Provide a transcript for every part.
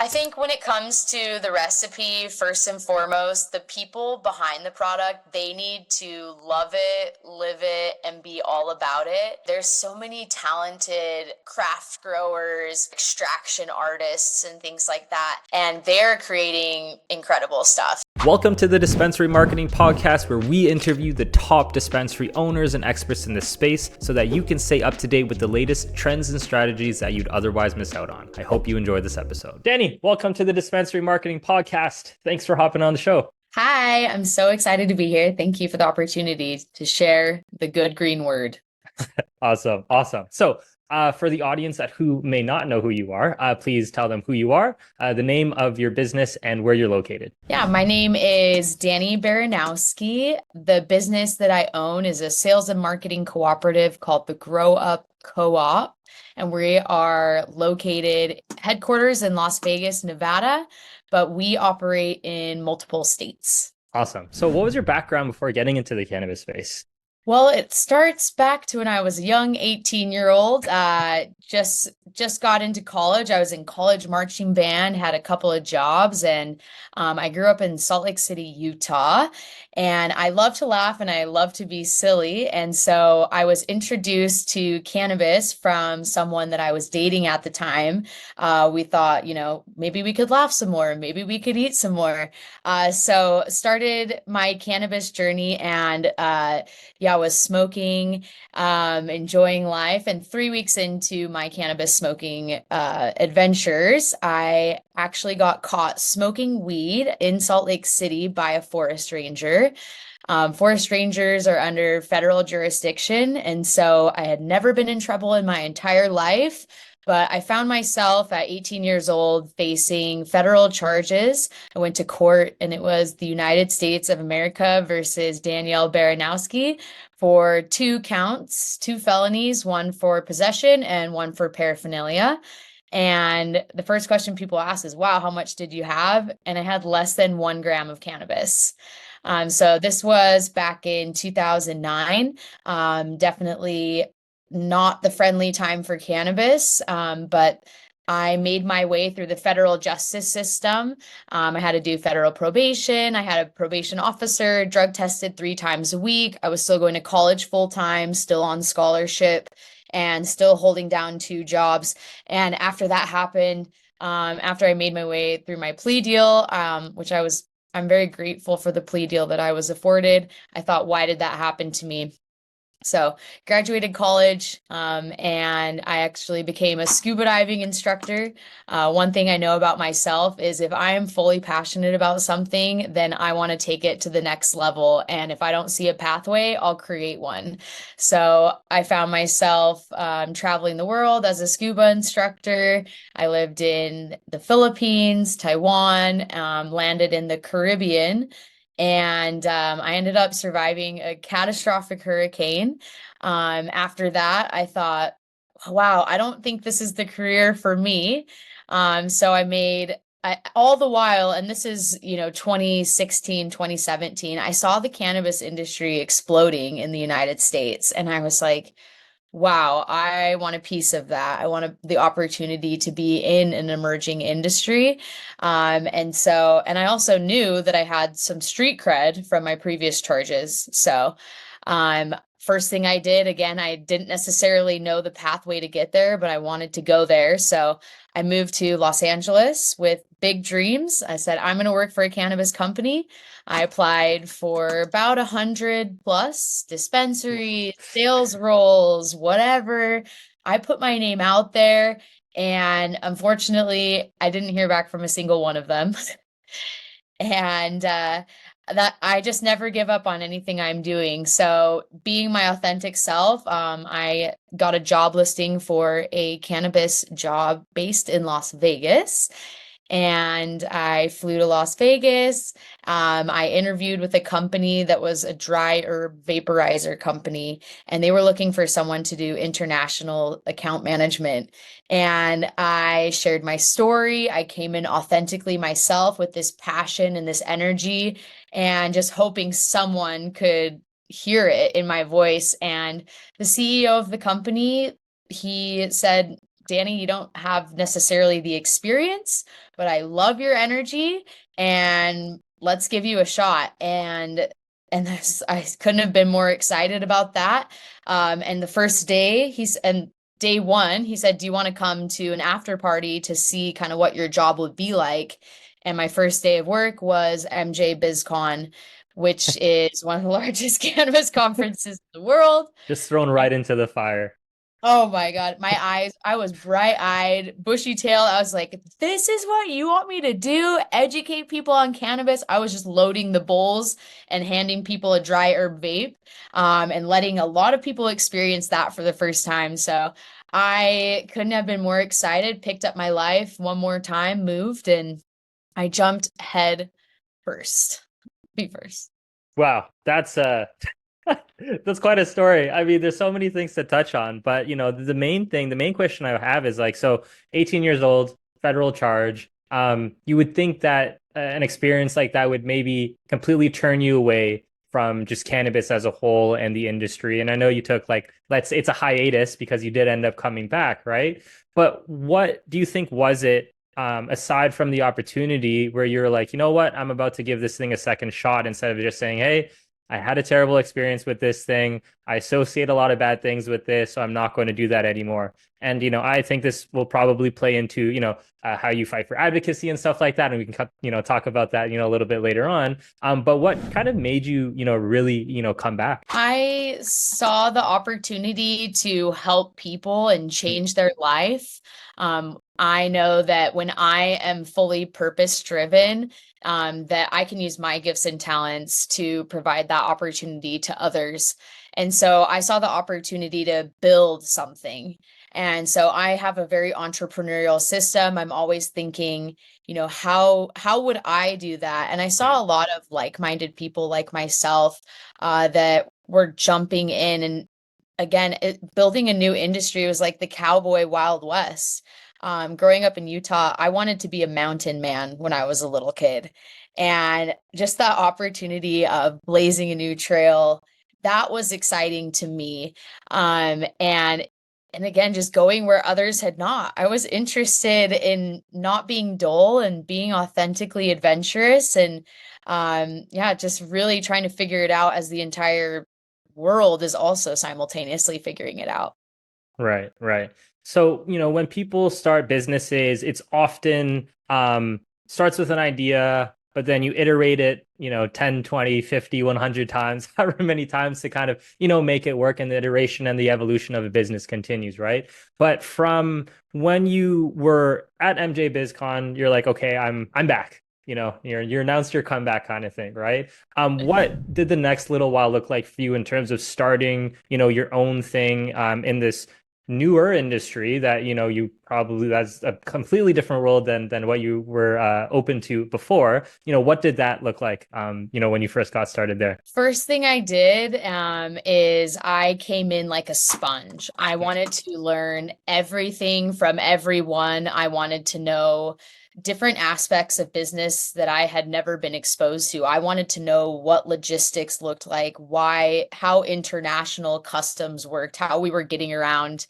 I think when it comes to the recipe, first and foremost, the people behind the product, they need to love it, live it, and be all about it. There's so many talented craft growers, extraction artists, and things like that, and they're creating incredible stuff. Welcome to the Dispensary Marketing Podcast, where we interview the top dispensary owners and experts in this space so that you can stay up to date with the latest trends and strategies that you'd otherwise miss out on. I hope you enjoy this episode. Dani, welcome to the Dispensary Marketing Podcast. Thanks for hopping on the show. Hi, I'm so excited to be here. Thank you for the opportunity to share the good green word. Awesome. So for the audience who may not know who you are, please tell them who you are, the name of your business, and where you're located. Yeah, my name is Dani Baranowski. The business that I own is a sales and marketing cooperative called the Grow Up Co-op, and we are located headquarters in Las Vegas, Nevada, but we operate in multiple states. Awesome. So what was your background before getting into the cannabis space? Well, it starts back to when I was a young 18-year-old. Just got into college. I was in college marching band, had a couple of jobs, and I grew up in Salt Lake City, Utah. And I love to laugh and I love to be silly. And so I was introduced to cannabis from someone that I was dating at the time. We thought, maybe we could laugh some more, maybe we could eat some more. So started my cannabis journey, and I was smoking, enjoying life. And 3 weeks into my cannabis smoking adventures, I actually got caught smoking weed in Salt Lake City by a forest ranger. Forest rangers are under federal jurisdiction, and so I had never been in trouble in my entire life. But I found myself at 18 years old facing federal charges. I went to court, and it was the United States of America versus Danielle Baranowski for 2 counts, 2 felonies, one for possession and one for paraphernalia. And the first question people ask is, wow, how much did you have? And I had less than 1 gram of cannabis. So this was back in 2009. Definitely not the friendly time for cannabis, but I made my way through the federal justice system. I had to do federal probation. I had a probation officer, drug tested 3 times a week. I was still going to college full time, still on scholarship, and still holding down 2 jobs. And after that happened, after I made my way through my plea deal, I'm very grateful for the plea deal that I was afforded. I thought, why did that happen to me? So graduated college, and I actually became a scuba diving instructor. One thing I know about myself is if I am fully passionate about something, then I want to take it to the next level. And if I don't see a pathway, I'll create one. So I found myself traveling the world as a scuba instructor. I lived in the Philippines, Taiwan, landed in the Caribbean. And I ended up surviving a catastrophic hurricane. After that, I thought, wow, I don't think this is the career for me. So all the while, and this is, 2016, 2017, I saw the cannabis industry exploding in the United States. And I was like, wow, I want a piece of that. I want the opportunity to be in an emerging industry. And I also knew that I had some street cred from my previous charges. So, first thing I did, again, I didn't necessarily know the pathway to get there, but I wanted to go there. So I moved to Los Angeles with big dreams. I said, I'm going to work for a cannabis company. I applied for about 100 plus dispensary sales roles, whatever. I put my name out there, and unfortunately, I didn't hear back from a single one of them. And that I just never give up on anything I'm doing. So being my authentic self, I got a job listing for a cannabis job based in Las Vegas. And I flew to Las Vegas. I interviewed with a company that was a dry herb vaporizer company, and they were looking for someone to do international account management. And I shared my story. I came in authentically myself with this passion and this energy, and just hoping someone could hear it in my voice. And the CEO of the company, he said, Dani, you don't have necessarily the experience, but I love your energy and let's give you a shot. I couldn't have been more excited about that. And the first day and day one, he said, do you want to come to an after party to see kind of what your job would be like? And my first day of work was MJ BizCon, which is one of the largest cannabis conferences in the world. Just thrown right into the fire. Oh my God, my eyes, I was bright-eyed, bushy-tailed. I was like, this is what you want me to do? Educate people on cannabis. I was just loading the bowls and handing people a dry herb vape, and letting a lot of people experience that for the first time. So I couldn't have been more excited, picked up my life one more time, moved, and I jumped head first. Be first. Wow, that's quite a story. I mean, there's so many things to touch on, but the main question I have is like, so 18 years old, federal charge. You would think that an experience like that would maybe completely turn you away from just cannabis as a whole and the industry. And I know you took like, it's a hiatus because you did end up coming back, right? But what do you think was it, aside from the opportunity where you're like, you know what, I'm about to give this thing a second shot instead of just saying, hey, I had a terrible experience with this thing. I associate a lot of bad things with this, so I'm not going to do that anymore. And, I think this will probably play into, how you fight for advocacy and stuff like that. And we can, talk about that, a little bit later on. But what kind of made you, really, come back? I saw the opportunity to help people and change their life. I know that when I am fully purpose driven, that I can use my gifts and talents to provide that opportunity to others. And so I saw the opportunity to build something. And so I have a very entrepreneurial system. I'm always thinking, how would I do that? And I saw a lot of like-minded people like myself, that were jumping in. And again, building a new industry was like the cowboy Wild West. Growing up in Utah, I wanted to be a mountain man when I was a little kid. And just that opportunity of blazing a new trail, that was exciting to me. And again, just going where others had not. I was interested in not being dull and being authentically adventurous and yeah, just really trying to figure it out as the entire world is also simultaneously figuring it out. Right, right. So, when people start businesses, it's often starts with an idea, but then you iterate it, 10, 20, 50, 100 times, however many times to kind of, make it work, and the iteration and the evolution of a business continues, right? But from when you were at MJ BizCon, you're like, okay, I'm back. You announced your comeback kind of thing, right? What did the next little while look like for you in terms of starting, your own thing in this newer industry that that's a completely different world than what you were open to before? What did that look like when you first got started there? First thing I did is I came in like a sponge. I wanted to learn everything from everyone. I wanted to know different aspects of business that I had never been exposed to. I wanted to know what logistics looked like, how international customs worked, how we were getting around,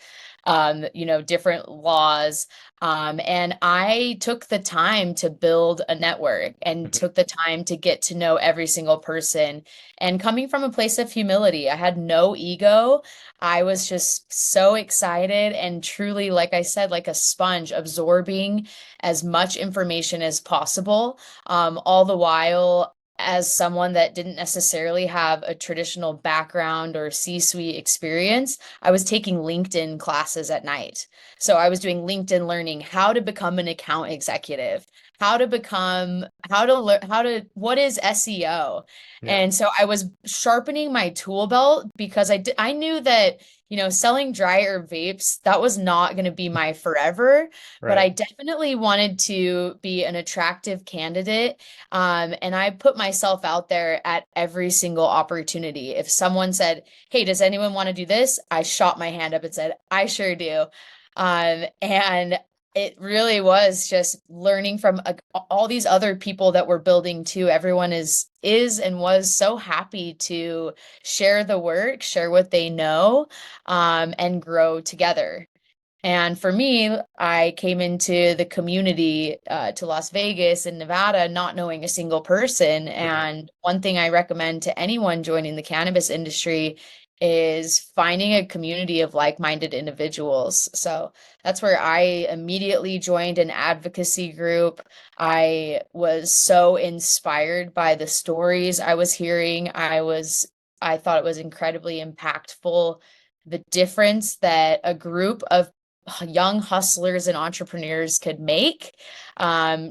different laws. And I took the time to build a network and took the time to get to know every single person. And coming from a place of humility, I had no ego. I was just so excited and truly, like I said, like a sponge, absorbing as much information as possible, all the while as someone that didn't necessarily have a traditional background or C-suite experience, I was taking LinkedIn classes at night. So I was doing LinkedIn learning, how to become an account executive, what is SEO? Yeah. And so I was sharpening my tool belt because I knew that, selling dry herb vapes, that was not going to be my forever, but I definitely wanted to be an attractive candidate. And I put myself out there at every single opportunity. If someone said, hey, does anyone want to do this? I shot my hand up and said, I sure do. And it really was just learning from all these other people that were building too. Everyone is and was so happy to share the work, share what they know, and grow together. And for me, I came into the community to Las Vegas and Nevada not knowing a single person. Mhm. And one thing I recommend to anyone joining the cannabis industry is finding a community of like-minded individuals. So that's where I immediately joined an advocacy group. I was so inspired by the stories I was hearing. I thought it was incredibly impactful, the difference that a group of young hustlers and entrepreneurs could make,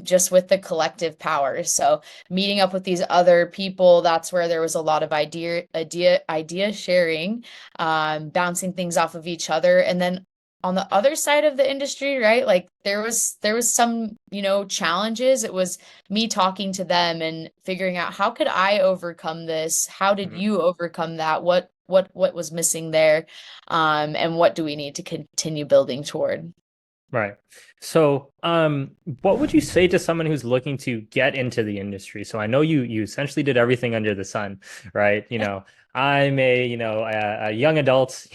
just with the collective power. So meeting up with these other people, that's where there was a lot of idea sharing, bouncing things off of each other. And then on the other side of the industry, right? Like there was some, challenges. It was me talking to them and figuring out, how could I overcome this? How did Mhm. you overcome that? What was missing there? And what do we need to continue building toward? Right. So, what would you say to someone who's looking to get into the industry? So I know you essentially did everything under the sun, right? I'm a young adult,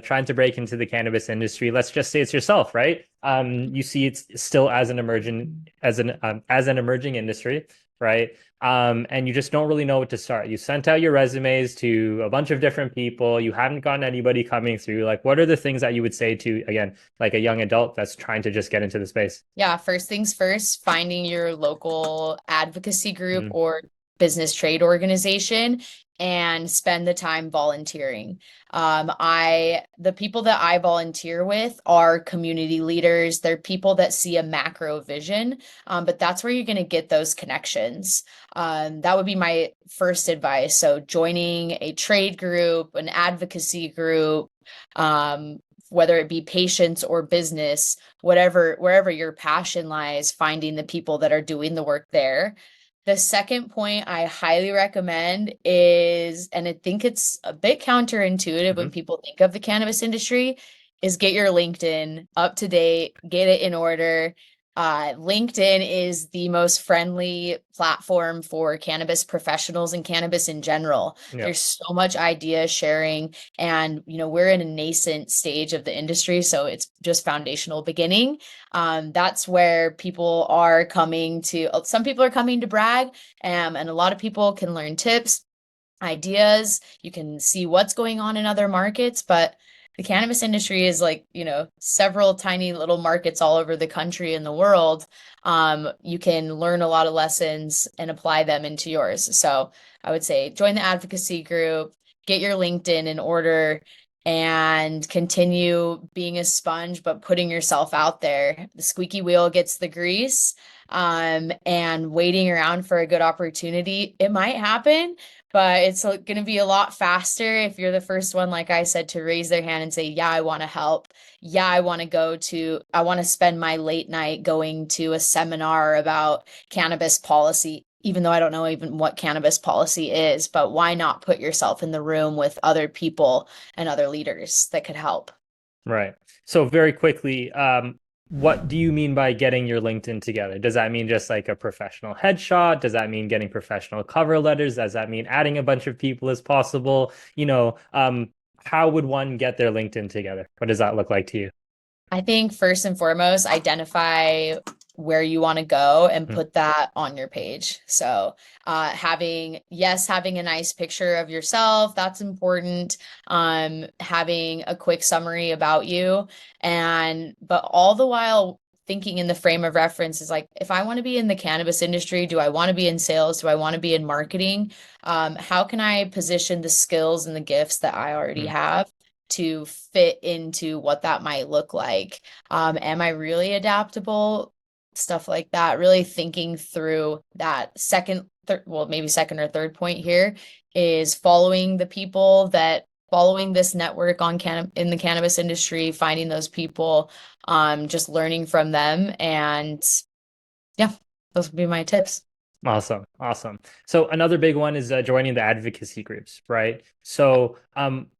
trying to break into the cannabis industry. Let's just say it's yourself, right? You see it's still as an emerging industry, right? And you just don't really know what to start. You sent out your resumes to a bunch of different people. You haven't gotten anybody coming through. Like, what are the things that you would say to, again, like a young adult that's trying to just get into the space? Yeah, first things first, finding your local advocacy group Mhm. or business trade organization and spend the time volunteering. The people that I volunteer with are community leaders. They're people that see a macro vision, but that's where you're going to get those connections. That would be my first advice. So joining a trade group, an advocacy group, um, whether it be patients or business, wherever your passion lies, finding the people that are doing the work there. The second point I highly recommend is, and I think it's a bit counterintuitive when Mhm. people think of the cannabis industry, is get your LinkedIn up to date, get it in order. LinkedIn is the most friendly platform for cannabis professionals and cannabis in general. Yeah. There's so much idea sharing, and we're in a nascent stage of the industry, so it's just foundational beginning. That's where people are coming to, some people are coming to brag, and a lot of people can learn tips, ideas. You can see what's going on in other markets, but the cannabis industry is like, several tiny little markets all over the country and the world. You can learn a lot of lessons and apply them into yours. So I would say join the advocacy group, get your LinkedIn in order, and continue being a sponge, but putting yourself out there. The squeaky wheel gets the grease, and waiting around for a good opportunity. It might happen, but it's going to be a lot faster if you're the first one, like I said, to raise their hand and say, yeah, I want to help. Yeah, I want to spend my late night going to a seminar about cannabis policy, even though I don't know even what cannabis policy is. But why not put yourself in the room with other people and other leaders that could help? Right. So very quickly, what do you mean by getting your LinkedIn together? Does that mean just like a professional headshot? Does that mean getting professional cover letters? Does that mean adding a bunch of people as possible? How would one get their LinkedIn together? What does that look like to you? I think first and foremost, identify where you want to go and Mhm. put that on your page. So, having a nice picture of yourself, that's important. Having a quick summary about you, but all the while thinking in the frame of reference is like, if I want to be in the cannabis industry, do I want to be in sales? Do I want to be in marketing? How can I position the skills and the gifts that I already Mhm. have to fit into what that might look like? Am I really adaptable? Stuff like that. Really thinking through that well, maybe second or third point here is following this network in the cannabis industry, finding those people, just learning from them. And yeah, those would be my tips. Awesome. Awesome. So another big one is joining the advocacy groups, right? So,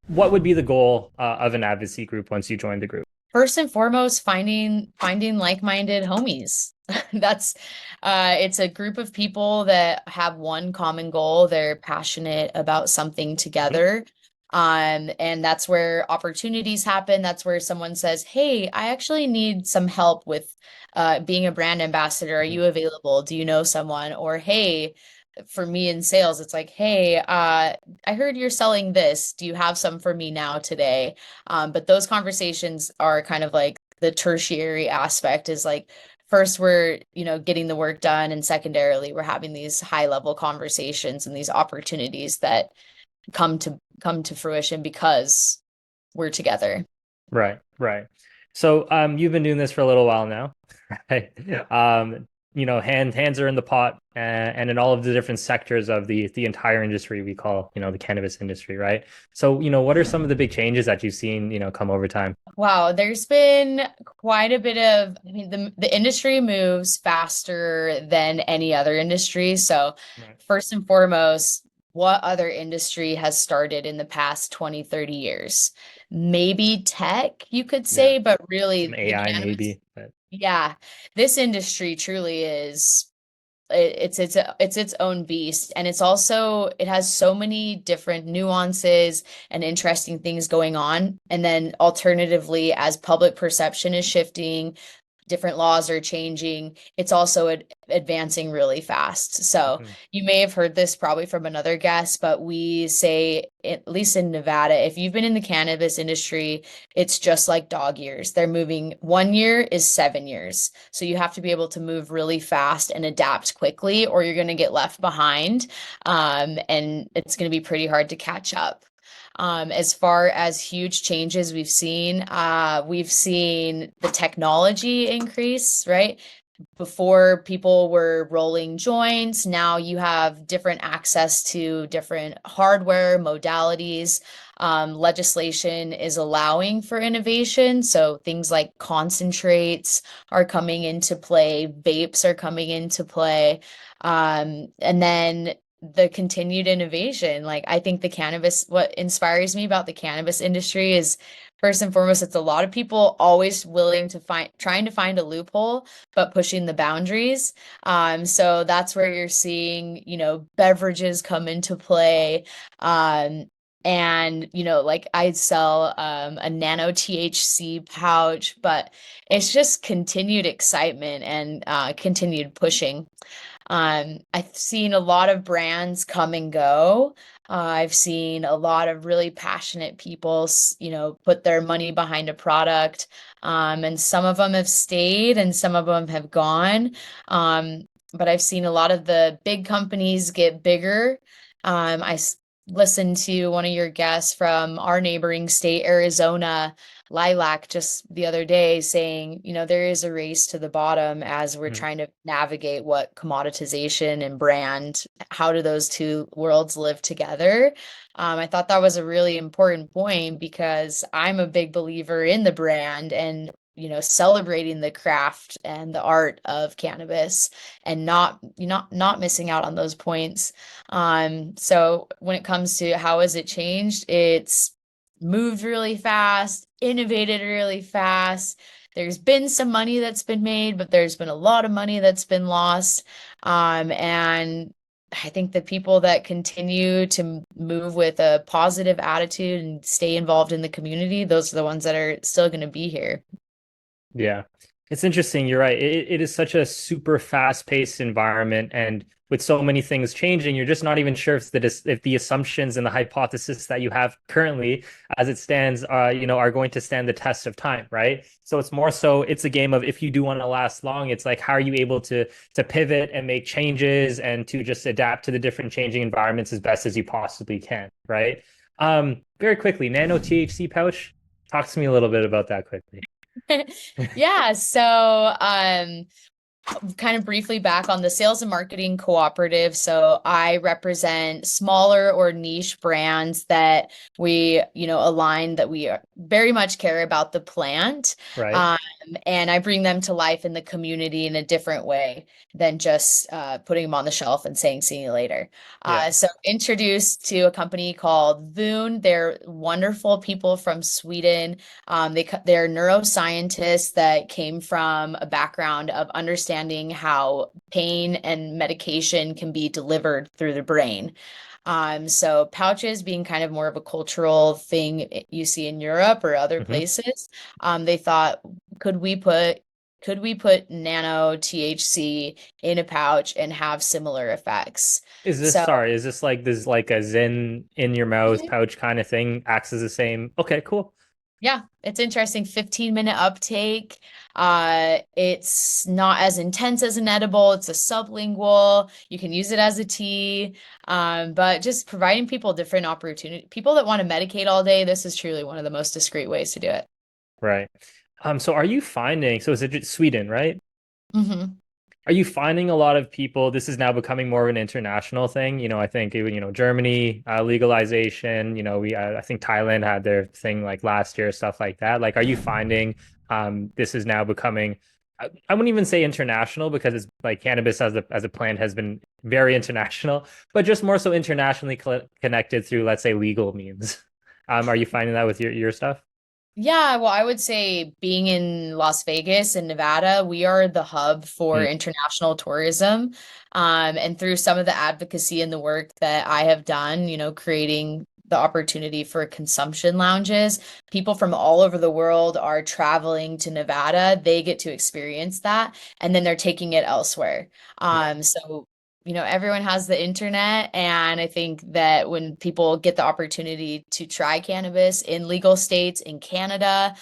what would be the goal of an advocacy group once you join the group? First and foremost, finding like-minded homies. That's it's a group of people that have one common goal. They're passionate about something Mhm. together. And that's where opportunities happen. That's where someone says, hey, I actually need some help with being a brand ambassador. Are Mhm. you available? Do you know someone? Or, hey, for me in sales, it's like, hey, I heard you're selling this. Do you have some for me now today? But those conversations are kind of like the tertiary aspect is like, first we're, getting the work done, and secondarily we're having these high level conversations and these opportunities that come to fruition because we're together. Right, right. So you've been doing this for a little while now, right? Yeah. Hands are in the pot, and in all of the different sectors of the entire industry we call, the cannabis industry, right? So, what are some of the big changes that you've seen, come over time? Wow, there's been quite a bit of, I mean, the industry moves faster than any other industry. So, Right. first and foremost, what other industry has started in the past 20, 30 years? Maybe tech, you could Yeah. say, but Some really the AI cannabis, maybe, but yeah, this industry truly is it's its own beast, and it has so many different nuances and interesting things going on. And then alternatively, as public perception is shifting, different laws are changing, it's also advancing really fast. So Mhm. you may have heard this probably from another guest, but we say, at least in Nevada, if you've been in the cannabis industry, it's just like dog years. They're moving. 1 year is 7 years. So you have to be able to move really fast and adapt quickly, or you're going to get left behind. And it's going to be pretty hard to catch up. As far as huge changes we've seen the technology increase, right? Before people were rolling joints, now you have different access to different hardware modalities. Legislation is allowing for innovation. So things like concentrates are coming into play, vapes are coming into play. And then the continued innovation. Like, I think what inspires me about the cannabis industry is, first and foremost, it's a lot of people always trying to find a loophole, but pushing the boundaries. So that's where you're seeing, beverages come into play. And like, I sell a nano THC pouch, but it's just continued excitement and continued pushing. I've seen a lot of brands come and go. I've seen a lot of really passionate people, put their money behind a product. And some of them have stayed and some of them have gone. But I've seen a lot of the big companies get bigger. Listened to one of your guests from our neighboring state, Arizona, Lilac, just the other day, saying, there is a race to the bottom as we're Mhm. trying to navigate what commoditization and brand, how do those two worlds live together? I thought that was a really important point because I'm a big believer in the brand and, celebrating the craft and the art of cannabis, and not missing out on those points. So when it comes to how has it changed, it's moved really fast, innovated really fast. There's been some money that's been made, but there's been a lot of money that's been lost. And I think the people that continue to move with a positive attitude and stay involved in the community, those are the ones that are still going to be here. Yeah, it's interesting. You're right. It is such a super fast-paced environment, and with so many things changing, you're just not even sure if the assumptions and the hypothesis that you have currently, as it stands, are going to stand the test of time, right? So it's more so it's a game of, if you do want to last long, it's like, how are you able to pivot and make changes and to just adapt to the different changing environments as best as you possibly can, right? Very quickly, nano THC pouch. Talk to me a little bit about that quickly. Yeah, so kind of briefly back on the sales and marketing cooperative. So I represent smaller or niche brands that align, that we very much care about the plant. Right. Um, and I bring them to life in the community in a different way than just putting them on the shelf and saying, see you later. Yeah. So introduced to a company called Voon. They're wonderful people from Sweden. They're neuroscientists that came from a background of understanding how pain and medication can be delivered through the brain. So pouches being kind of more of a cultural thing you see in Europe or other Hmm. places, they thought, could we put nano THC in a pouch and have similar effects? So Is this like a Zen in your mouth pouch kind of thing? Acts as the same. Okay, cool. yeah, it's interesting. 15-minute uptake. It's not as intense as an edible. It's a sublingual. You can use it as a tea. But just providing people different opportunity. People that want to medicate all day, this is truly one of the most discreet ways to do it. Right. So are you finding, so is it Sweden, right? Hmm. Are you finding a lot of people, this is now becoming more of an international thing? I think, Germany, legalization, I think Thailand had their thing like last year, stuff like that. Like, are you finding this is now becoming, I wouldn't even say international because it's like cannabis as a plant has been very international, but just more so internationally connected through, let's say, legal means. Are you finding that with your stuff? Yeah, well, I would say being in Las Vegas and Nevada, we are the hub for Mm, international tourism. And through some of the advocacy and the work that I have done, creating the opportunity for consumption lounges, people from all over the world are traveling to Nevada. They get to experience that, and then they're taking it elsewhere. yeah. So everyone has the internet, and I think that when people get the opportunity to try cannabis in legal states in Canada,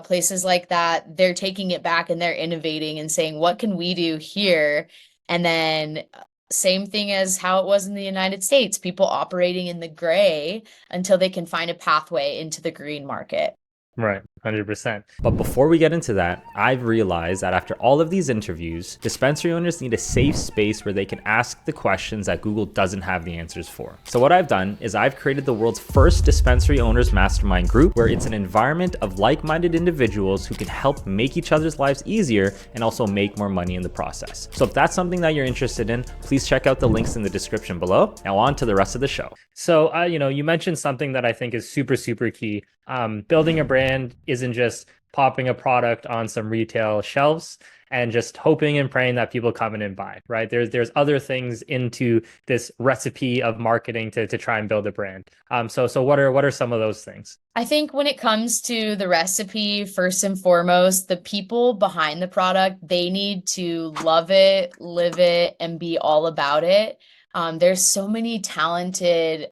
places like that, they're taking it back and they're innovating and saying, what can we do here? And then same thing as how it was in the United States, people operating in the gray until they can find a pathway into the green market. Right, 100%. But before we get into that, I've realized that after all of these interviews, dispensary owners need a safe space where they can ask the questions that Google doesn't have the answers for. So what I've done is I've created the world's first dispensary owners mastermind group, where it's an environment of like-minded individuals who can help make each other's lives easier and also make more money in the process. So if that's something that you're interested in, please check out the links in the description below. Now on to the rest of the show. So, you mentioned something that I think is super, super key. Building a brand isn't just popping a product on some retail shelves and just hoping and praying that people come in and buy, right? There's other things into this recipe of marketing to try and build a brand. So what are some of those things? I think when it comes to the recipe, first and foremost, the people behind the product, they need to love it, live it, and be all about it. There's so many talented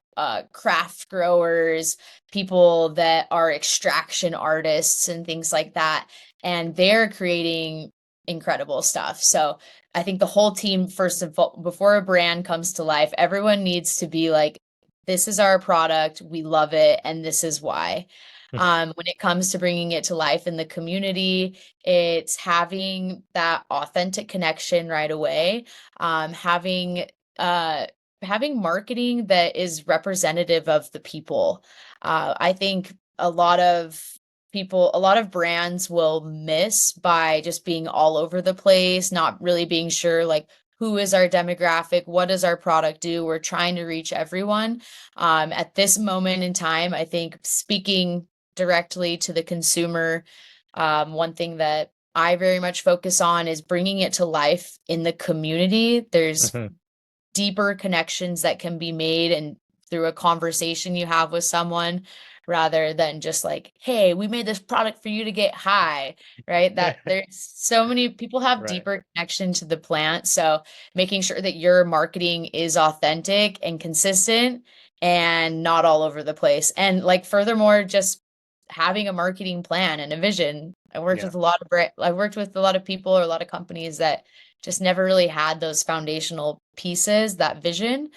craft growers, people that are extraction artists and things like that, and they're creating incredible stuff. So I think the whole team, first and foremost, before a brand comes to life, everyone needs to be like, this is our product, we love it, and this is why. When it comes to bringing it to life in the community, it's having that authentic connection right away, uh, having marketing that is representative of the people. I think a lot of brands will miss by just being all over the place, not really being sure like who is our demographic, what does our product do? We're trying to reach everyone. At this moment in time, I think speaking directly to the consumer, one thing that I very much focus on is bringing it to life in the community. There's Mhm. deeper connections that can be made and through a conversation you have with someone rather than just like, hey, we made this product for you to get high, right? That there's so many people have Right. deeper connection to the plant. So making sure that your marketing is authentic and consistent and not all over the place. And like furthermore, just having a marketing plan and a vision. Yeah. I worked with a lot of people or a lot of companies that just never really had those foundational pieces, that vision.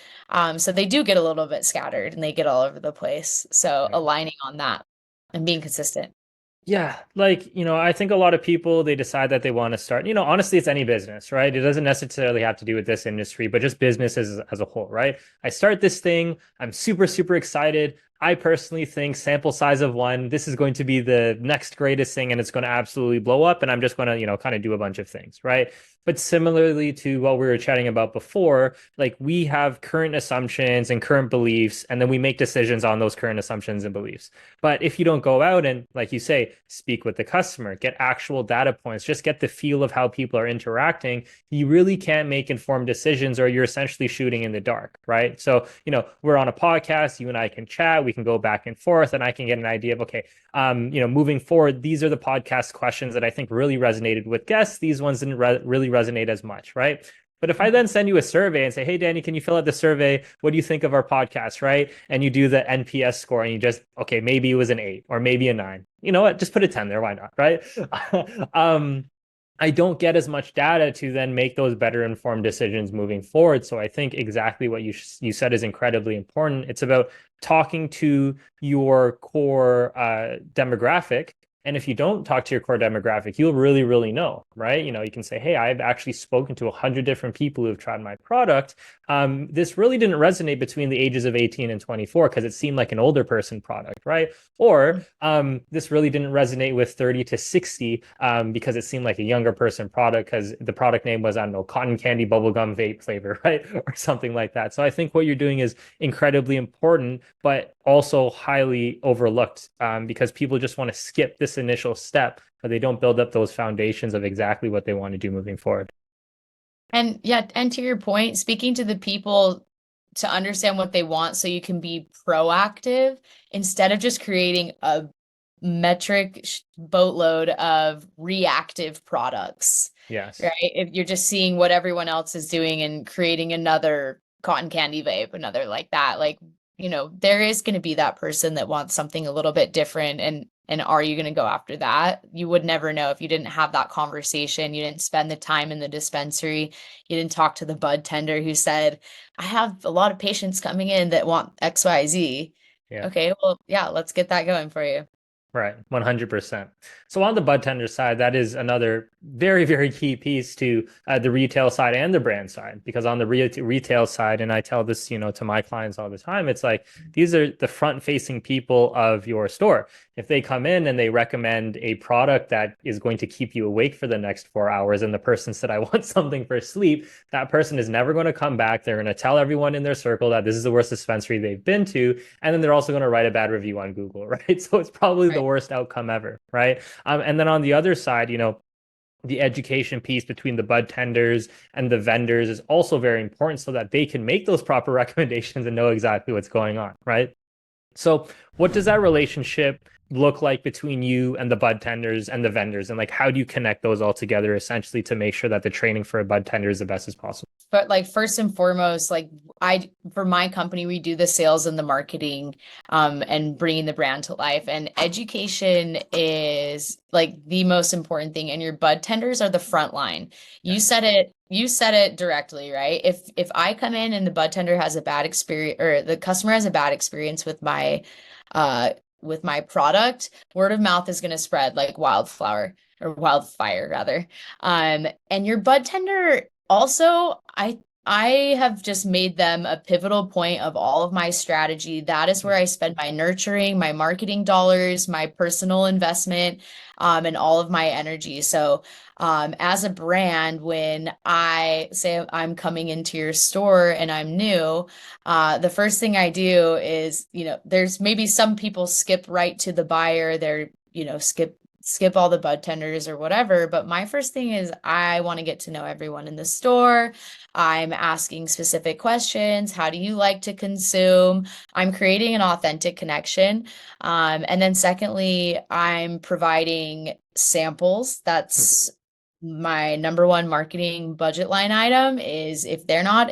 So they do get a little bit scattered and they get all over the place. So Right. aligning on that and being consistent. Yeah, like, I think a lot of people they decide that they want to start, honestly, it's any business, right? It doesn't necessarily have to do with this industry, but just business as a whole, right? I start this thing, I'm super, super excited. I personally think sample size of one, this is going to be the next greatest thing and it's going to absolutely blow up. And I'm just going to, kind of do a bunch of things, right? But similarly to what we were chatting about before, like we have current assumptions and current beliefs, and then we make decisions on those current assumptions and beliefs. But if you don't go out and, like you say, speak with the customer, get actual data points, just get the feel of how people are interacting, you really can't make informed decisions, or you're essentially shooting in the dark, right? So, we're on a podcast, you and I can chat, we can go back and forth, and I can get an idea of, okay, moving forward, these are the podcast questions that I think really resonated with guests. These ones didn't really resonate as much, right? But if I then send you a survey and say, hey, Dani, can you fill out the survey? What do you think of our podcast, right? And you do the NPS score and you just, okay, maybe it was an 8 or maybe a 9. You know what? Just put a 10 there. Why not, right? I don't get as much data to then make those better informed decisions moving forward. So I think exactly what you said is incredibly important. It's about talking to your core demographic. And if you don't talk to your core demographic, you'll really, really know, right? You can say, hey, I've actually spoken to 100 different people who have tried my product. This really didn't resonate between the ages of 18 and 24 because it seemed like an older person product, right? Or this really didn't resonate with 30 to 60 because it seemed like a younger person product because the product name was, I don't know, cotton candy bubblegum vape flavor, right? Or something like that. So I think what you're doing is incredibly important, but also highly overlooked because people just want to skip this initial step, but they don't build up those foundations of exactly what they want to do moving forward. And yeah, and to your point, speaking to the people to understand what they want so you can be proactive instead of just creating a metric boatload of reactive products. Yes. Right? If you're just seeing what everyone else is doing and creating another cotton candy vape, another like that, there is going to be that person that wants something a little bit different. And are you going to go after that? You would never know if you didn't have that conversation. You didn't spend the time in the dispensary. You didn't talk to the bud tender who said, I have a lot of patients coming in that want XYZ. Yeah. Okay, well, yeah, let's get that going for you. Right, 100%. So on the bud tender side, that is another very, very key piece to the retail side and the brand side, because on the retail side, and I tell this, to my clients all the time, it's like, these are the front-facing people of your store. If they come in and they recommend a product that is going to keep you awake for the next 4 hours, and the person said, I want something for sleep, that person is never going to come back. They're going to tell everyone in their circle that this is the worst dispensary they've been to. And then they're also going to write a bad review on Google, right? So it's probably the worst outcome ever, right? And then on the other side, the education piece between the bud tenders and the vendors is also very important so that they can make those proper recommendations and know exactly what's going on, right? So what does that relationship look like between you and the bud tenders and the vendors? And like, how do you connect those all together essentially to make sure that the training for a bud tender is the best as possible? But first and foremost, for my company, we do the sales and the marketing, and bringing the brand to life, and education is the most important thing. And your bud tenders are the front line. You said it directly, right? If I come in and the bud tender has a bad experience, or the customer has a bad experience with my product, word of mouth is going to spread like wildfire rather. And your bud tender also, I have just made them a pivotal point of all of my strategy. That is where I spend my nurturing, my marketing dollars, my personal investment, and all of my energy. So, as a brand, when I say I'm coming into your store and I'm new, the first thing I do is, there's maybe some people skip right to the buyer. They're, skip all the bud tenders or whatever. But my first thing is I want to get to know everyone in the store. I'm asking specific questions. How do you like to consume? I'm creating an authentic connection. And then secondly, I'm providing samples. That's my number one marketing budget line item. Is if they're not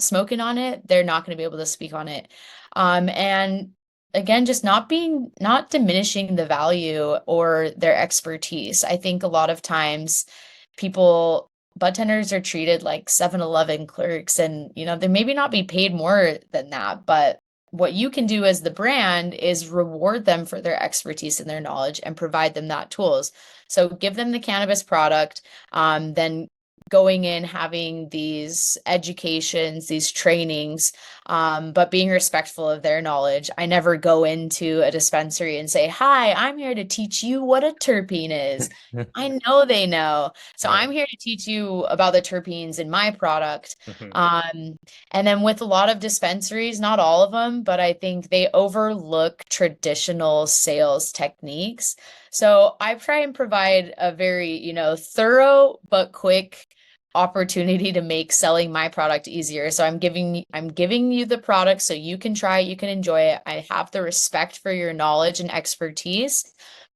smoking on it, they're not going to be able to speak on it. And again, just not diminishing the value or their expertise. I think a lot of times bud tenders are treated like 7-Eleven clerks, and they maybe not be paid more than that, but what you can do as the brand is reward them for their expertise and their knowledge and provide them that tools. So give them the cannabis product, then going in, having these educations, these trainings, but being respectful of their knowledge. I never go into a dispensary and say, "Hi, I'm here to teach you what a terpene is." I know they know. So Right. I'm here to teach you about the terpenes in my product. Mhm. And then with a lot of dispensaries, not all of them, but I think they overlook traditional sales techniques. So I try and provide a very, thorough but quick opportunity to make selling my product easier. So I'm giving you the product so you can try it, you can enjoy it. I have the respect for your knowledge and expertise,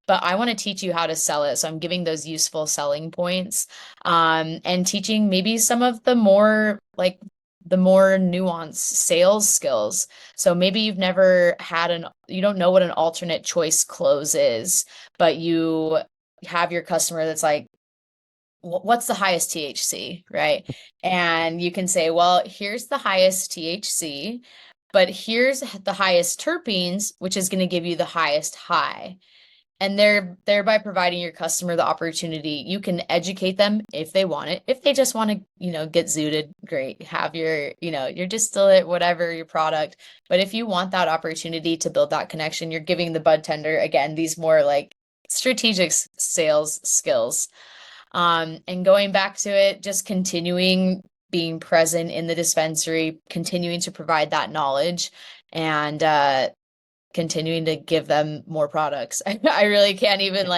but I want to teach you how to sell it. So I'm giving those useful selling points, and teaching maybe some of the more nuanced sales skills. So maybe you don't know what an alternate choice close is, but you have your customer that's like, what's the highest THC, right? And you can say, well, here's the highest THC, but here's the highest terpenes, which is going to give you the highest high. And thereby providing your customer the opportunity. You can educate them if they want it. If they just want to, get zooted, great. Have your distillate, whatever your product. But if you want that opportunity to build that connection, you're giving the bud tender, again, these more like strategic sales skills. And going back to it, just continuing being present in the dispensary, continuing to provide that knowledge, and continuing to give them more products. I really can't even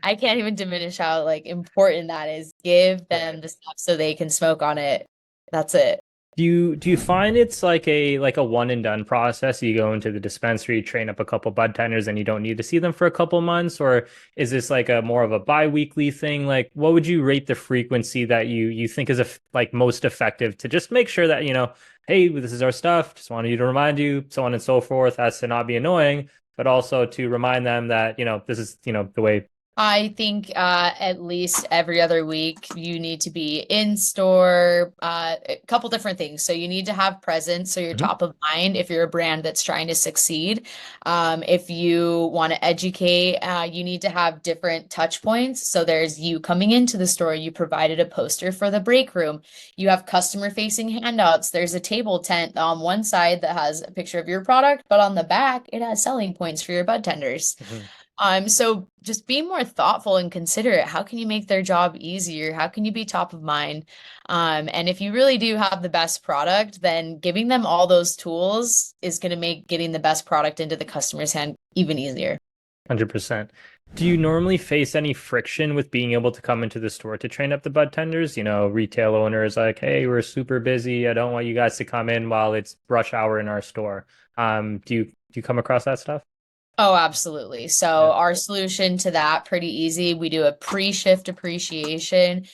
I can't even diminish how important that is. Give Right. them the stuff so they can smoke on it. That's it. Do you find it's like a one and done process? You go into the dispensary, train up a couple bud tenders, and you don't need to see them for a couple months, or is this like a more of a bi-weekly thing? Like, what would you rate the frequency that you think is like most effective to just make sure that, hey, this is our stuff, just wanted you to remind you, so on and so forth, as to not be annoying, but also to remind them that, this is, the way. I think at least every other week you need to be in store, a couple different things. So you need to have presence, so you're Mhm. top of mind if you're a brand that's trying to succeed. If you want to educate, you need to have different touch points. So there's you coming into the store, you provided a poster for the break room. You have customer facing handouts. There's a table tent on one side that has a picture of your product, but on the back it has selling points for your bud tenders. Mhm. So just be more thoughtful and considerate. How can you make their job easier? How can you be top of mind? And if you really do have the best product, then giving them all those tools is going to make getting the best product into the customer's hand even easier. 100%. Do you normally face any friction with being able to come into the store to train up the bud tenders? Retail owners like, hey, we're super busy. I don't want you guys to come in while it's rush hour in our store. Do you come across that stuff? Oh, absolutely. So Yeah. our solution to that, pretty easy. We do a pre-shift appreciation.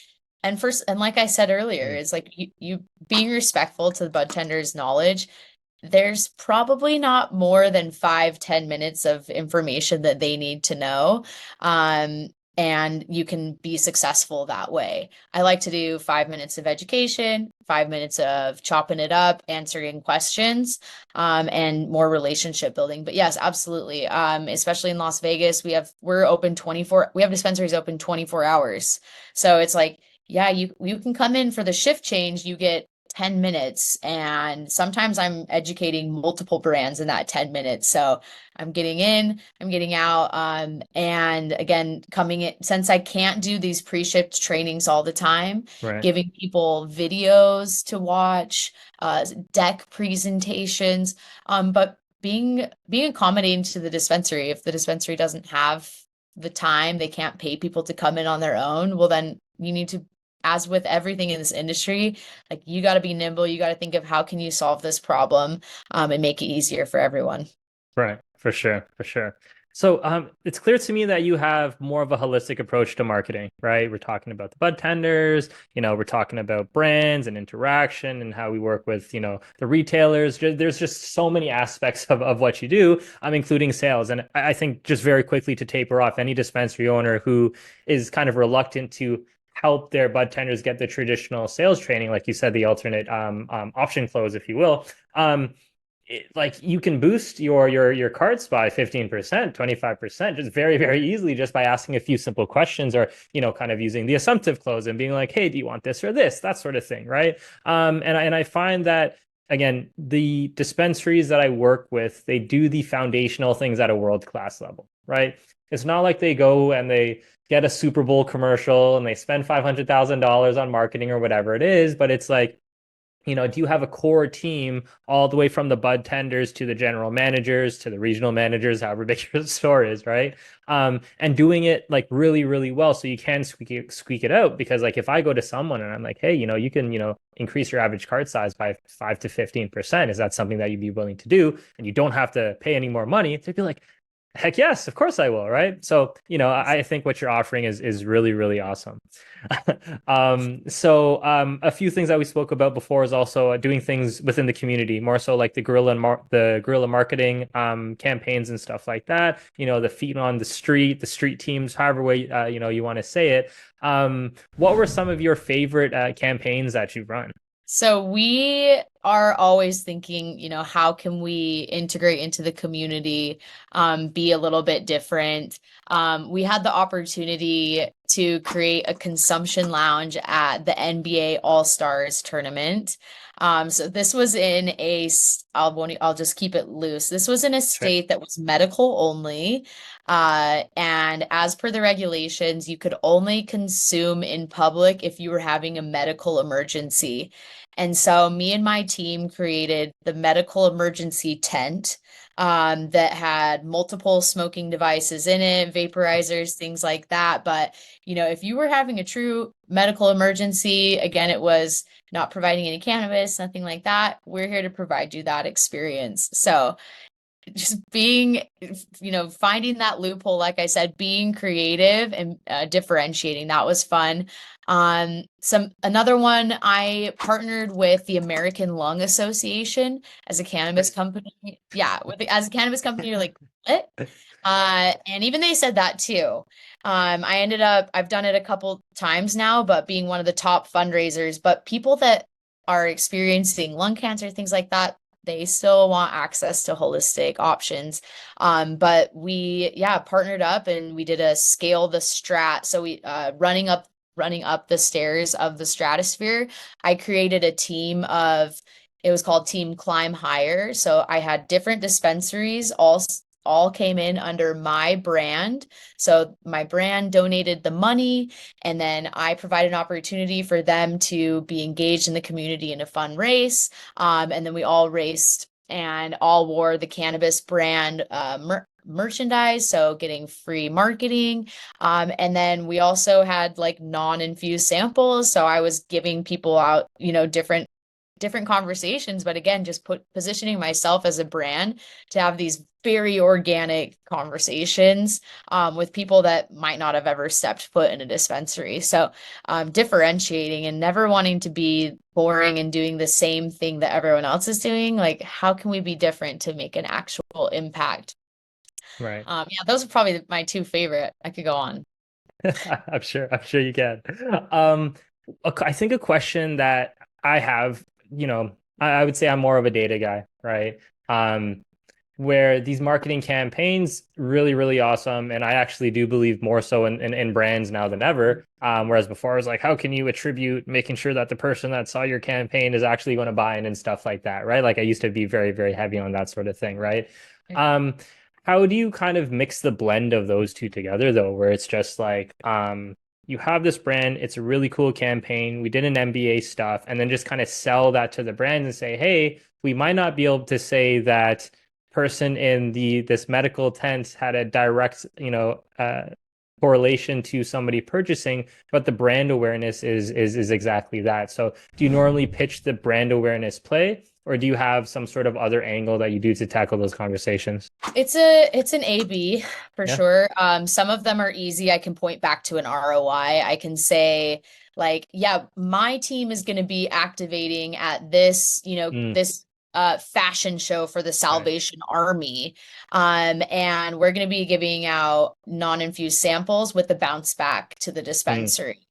And like I said earlier, Mhm. is like you being respectful to the bud tender's knowledge. There's probably not more than 5-10 minutes of information that they need to know. Um, and you can be successful that way. I like to do 5 minutes of education, 5 minutes of chopping it up, answering questions, and more relationship building. But yes, absolutely. Especially in Las Vegas, we have dispensaries open 24 hours. So it's like, yeah, you can come in for the shift change, you get 10 minutes, and sometimes I'm educating multiple brands in that 10 minutes. So I'm getting in, I'm getting out, and again, coming in, since I can't do these pre-shift trainings all the time, Right. giving people videos to watch, deck presentations, but being accommodating to the dispensary. If the dispensary doesn't have the time, they can't pay people to come in on their own, well then you need to, as with everything in this industry, like you got to be nimble. You got to think of how can you solve this problem, and make it easier for everyone. Right, for sure, for sure. So, it's clear to me that you have more of a holistic approach to marketing, right? We're talking about the bud tenders, we're talking about brands and interaction and how we work with, the retailers. There's just so many aspects of what you do, including sales. And I think just very quickly to taper off any dispensary owner who is kind of reluctant to help their bud tenders get the traditional sales training, like you said, the alternate option close, if you will. like you can boost your cards by 15%, 25%, just very, very easily just by asking a few simple questions, or, kind of using the assumptive close and being like, hey, do you want this or this? That sort of thing, right? And I find that, again, the dispensaries that I work with, they do the foundational things at a world-class level, right? It's not like they go and they get a Super Bowl commercial and they spend $500,000 on marketing or whatever it is, but it's like, do you have a core team all the way from the bud tenders to the general managers to the regional managers, however big your store is, right? And doing it like really, really well, so you can squeak it out. Because like if I go to someone and I'm like, hey, you can, increase your average cart size by 5 to 15%, is that something that you'd be willing to do? And you don't have to pay any more money. They'd be like, heck yes, of course I will, right? So, I think what you're offering is really, really awesome. So a few things that we spoke about before is also doing things within the community, more so like the guerrilla marketing campaigns and stuff like that. The feet on the street teams, however way you want to say it. What were some of your favorite campaigns that you've run? So we are always thinking, how can we integrate into the community, be a little bit different. We had the opportunity to create a consumption lounge at the NBA All-Stars tournament. So this was in I'll just keep it loose. This was in a state that was medical only. And as per the regulations, you could only consume in public if you were having a medical emergency. And so me and my team created the medical emergency tent that had multiple smoking devices in it, vaporizers, things like that. But, if you were having a true medical emergency, again, it was not providing any cannabis, nothing like that. We're here to provide you that experience. So just being, finding that loophole, like I said, being creative and differentiating, that was fun. Another one, I partnered with the American Lung Association as a cannabis company. Yeah, as a cannabis company, you're like, what? And even they said that too. I've done it a couple times now, but being one of the top fundraisers, but people that are experiencing lung cancer, things like that, they still want access to holistic options. But we, partnered up and we did a scale the strat. So we, running up the stairs of the stratosphere, I created a team of, it was called Team Climb Higher. So I had different dispensaries all came in under my brand. So my brand donated the money, and then I provided an opportunity for them to be engaged in the community in a fun race. And then we all raced and all wore the cannabis brand merchandise, so getting free marketing. And then we also had like non-infused samples. So I was giving people out, different conversations, but again, just positioning myself as a brand to have these very organic conversations with people that might not have ever stepped foot in a dispensary. So differentiating and never wanting to be boring and doing the same thing that everyone else is doing. Like, how can we be different to make an actual impact? Right. Those are probably my two favorite. I could go on. I'm sure you can. I think a question that I have, I would say I'm more of a data guy, right? Where these marketing campaigns really, really awesome, and I actually do believe more so in brands now than ever. Whereas before I was like, how can you attribute making sure that the person that saw your campaign is actually going to buy in and stuff like that, right? Like I used to be very, very heavy on that sort of thing, right? How do you kind of mix the blend of those two together though, where it's just like, you have this brand, it's a really cool campaign, we did an MBA stuff, and then just kind of sell that to the brand and say, hey, we might not be able to say that person in this medical tent had a direct, correlation to somebody purchasing, but the brand awareness is exactly that. So do you normally pitch the brand awareness play, or do you have some sort of other angle that you do to tackle those conversations? It's an A/B for Yeah. sure. Some of them are easy. I can point back to an ROI. I can say like, yeah, my team is going to be activating at this, this fashion show for the Right. Salvation Army. And we're going to be giving out non-infused samples with the bounce back to the dispensary.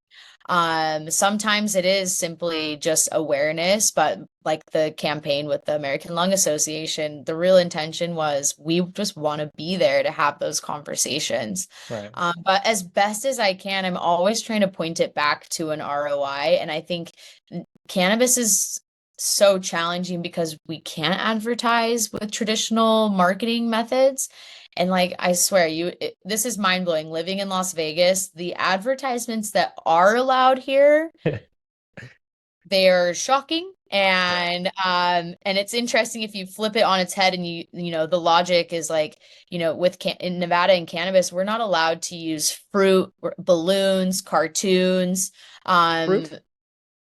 Sometimes it is simply just awareness, but like the campaign with the American Lung Association, the real intention was we just want to be there to have those conversations. Right. But as best as I can, I'm always trying to point it back to an ROI. And I think cannabis is so challenging because we can't advertise with traditional marketing methods. And like, I swear this is mind blowing. Living in Las Vegas, the advertisements that are allowed here, they're shocking. Right. And it's interesting if you flip it on its head and the logic is like, in Nevada and cannabis, we're not allowed to use fruit, balloons, cartoons, um, Fruit.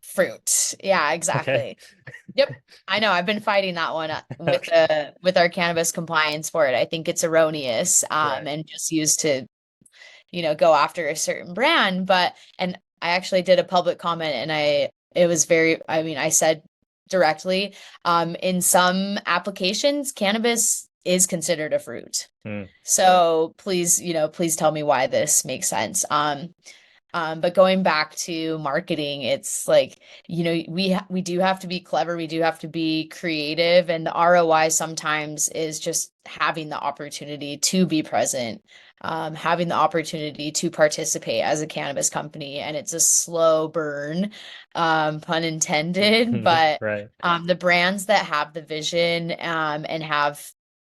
fruit. Yeah, Okay. exactly. Yep. I know. I've been fighting that one Okay. with our cannabis compliance board. I think it's erroneous Right. and just used to, go after a certain brand. And I actually did a public comment and it was I mean, I said directly, in some applications, cannabis is considered a fruit. Mm. So please tell me why this makes sense. But going back to marketing, it's like, we do have to be clever, we do have to be creative, and the ROI sometimes is just having the opportunity to be present, having the opportunity to participate as a cannabis company. And it's a slow burn, pun intended, but Right. the brands that have the vision, and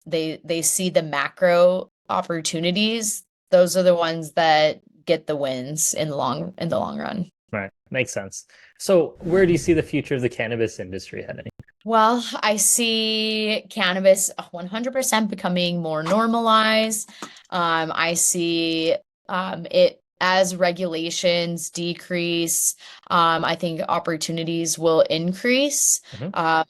they see the macro opportunities, those are the ones that get the wins in the long run. Right. Makes sense. So, where do you see the future of the cannabis industry heading? Well, I see cannabis 100% becoming more normalized. I see it as regulations decrease. I think opportunities will increase. Mhm. Um,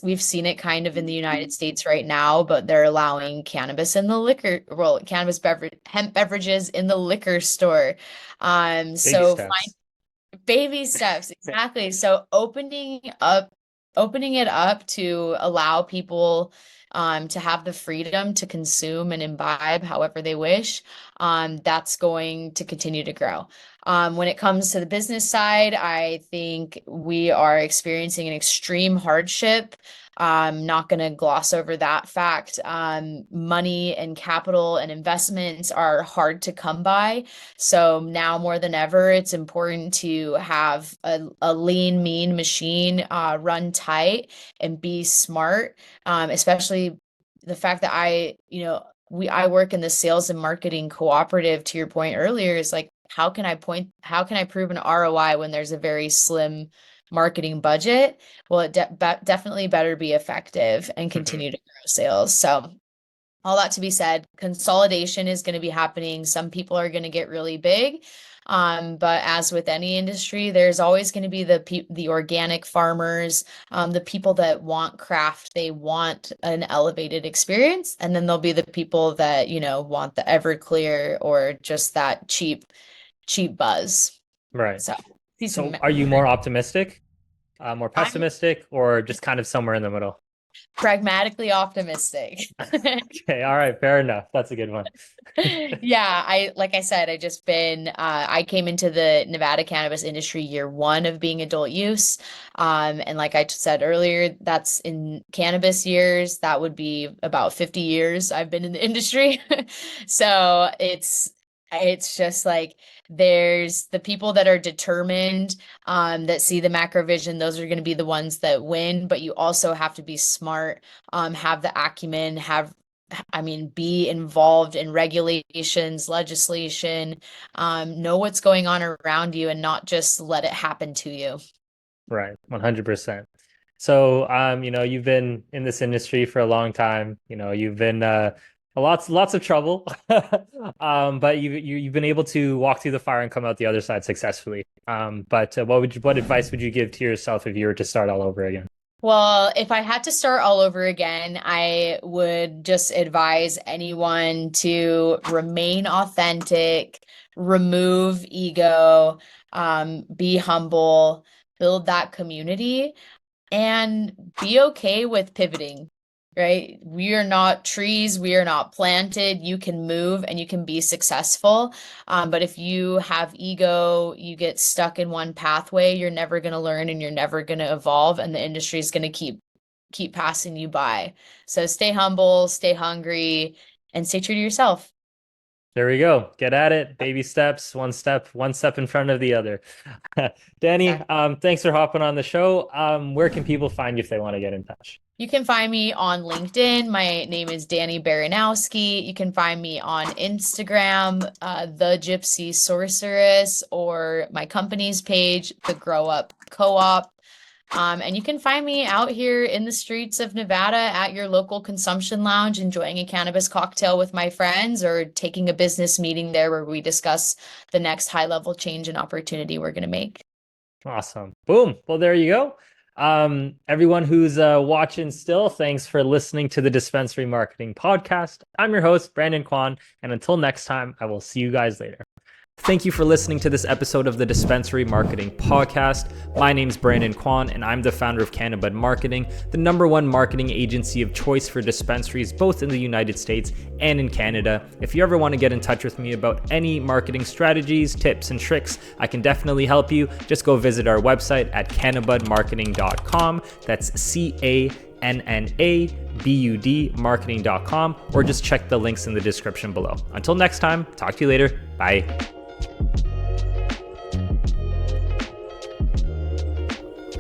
we've seen it kind of in the United States right now, but they're allowing cannabis in the hemp beverages in the liquor store. Baby So steps. baby steps, exactly. So opening it up to allow people to have the freedom to consume and imbibe however they wish, that's going to continue to grow. When it comes to the business side, I think we are experiencing an extreme hardship. I'm not going to gloss over that fact. Money and capital and investments are hard to come by. So now more than ever, it's important to have a lean, mean machine, run tight and be smart. Especially the fact that I work in the sales and marketing cooperative, to your point earlier, is like, how can I prove an ROI when there's a very slim marketing budget? Well, definitely better be effective and Mhm. continue to grow sales. So all that to be said, consolidation is going to be happening. Some people are going to get really big. But as with any industry, there's always going to be the organic farmers, the people that want craft, they want an elevated experience, and then there'll be the people that, want the Everclear or just that cheap buzz. Right. So see some So, are you more optimistic, more I'm pessimistic, or just kind of somewhere in the middle? pragmatically optimistic. Okay. All right. Fair enough. That's a good one. Yeah, like I said, I came into the Nevada cannabis industry year one of being adult use. And like I said earlier, that's in cannabis years, that would be about 50 years I've been in the industry. So it's just like there's the people that are determined, that see the macro vision, those are going to be the ones that win, but you also have to be smart, have the acumen, be involved in regulations, legislation, know what's going on around you and not just let it happen to you. Right. 100%. So, you've been in this industry for a long time. You've been lots of trouble, but you've been able to walk through the fire and come out the other side successfully. But what advice would you give to yourself if you were to start all over again? Well, if I had to start all over again, I would just advise anyone to remain authentic, remove ego, be humble, build that community, and be okay with pivoting. right? We are not trees, we are not planted. You can move and you can be successful. But if you have ego, you get stuck in one pathway, you're never going to learn and you're never going to evolve, and the industry is going to keep passing you by. So stay humble, stay hungry, and stay true to yourself. There we go. Get at it. Baby steps, one step in front of the other. Dani, thanks for hopping on the show. Where can people find you if they want to get in touch? You can find me on LinkedIn. My name is Dani Baranowski. You can find me on Instagram, The Gypsy Sorceress, or my company's page, The Grow Up Co-op. And you can find me out here in the streets of Nevada at your local consumption lounge, enjoying a cannabis cocktail with my friends, or taking a business meeting there where we discuss the next high-level change and opportunity we're going to make. Awesome. Boom. Well, there you go. Everyone who's watching still, thanks for listening to the Dispensary Marketing Podcast. I'm your host, Brandon Kwan, and until next time, I will see you guys later. Thank you for listening to this episode of the Dispensary Marketing Podcast. My name's Brandon Kwan, and I'm the founder of Cannabud Marketing, the #1 marketing agency of choice for dispensaries, both in the United States and in Canada. If you ever want to get in touch with me about any marketing strategies, tips, and tricks, I can definitely help you. Just go visit our website at cannabudmarketing.com. That's CANNABUD marketing.com, or just check the links in the description below. Until next time, talk to you later. Bye.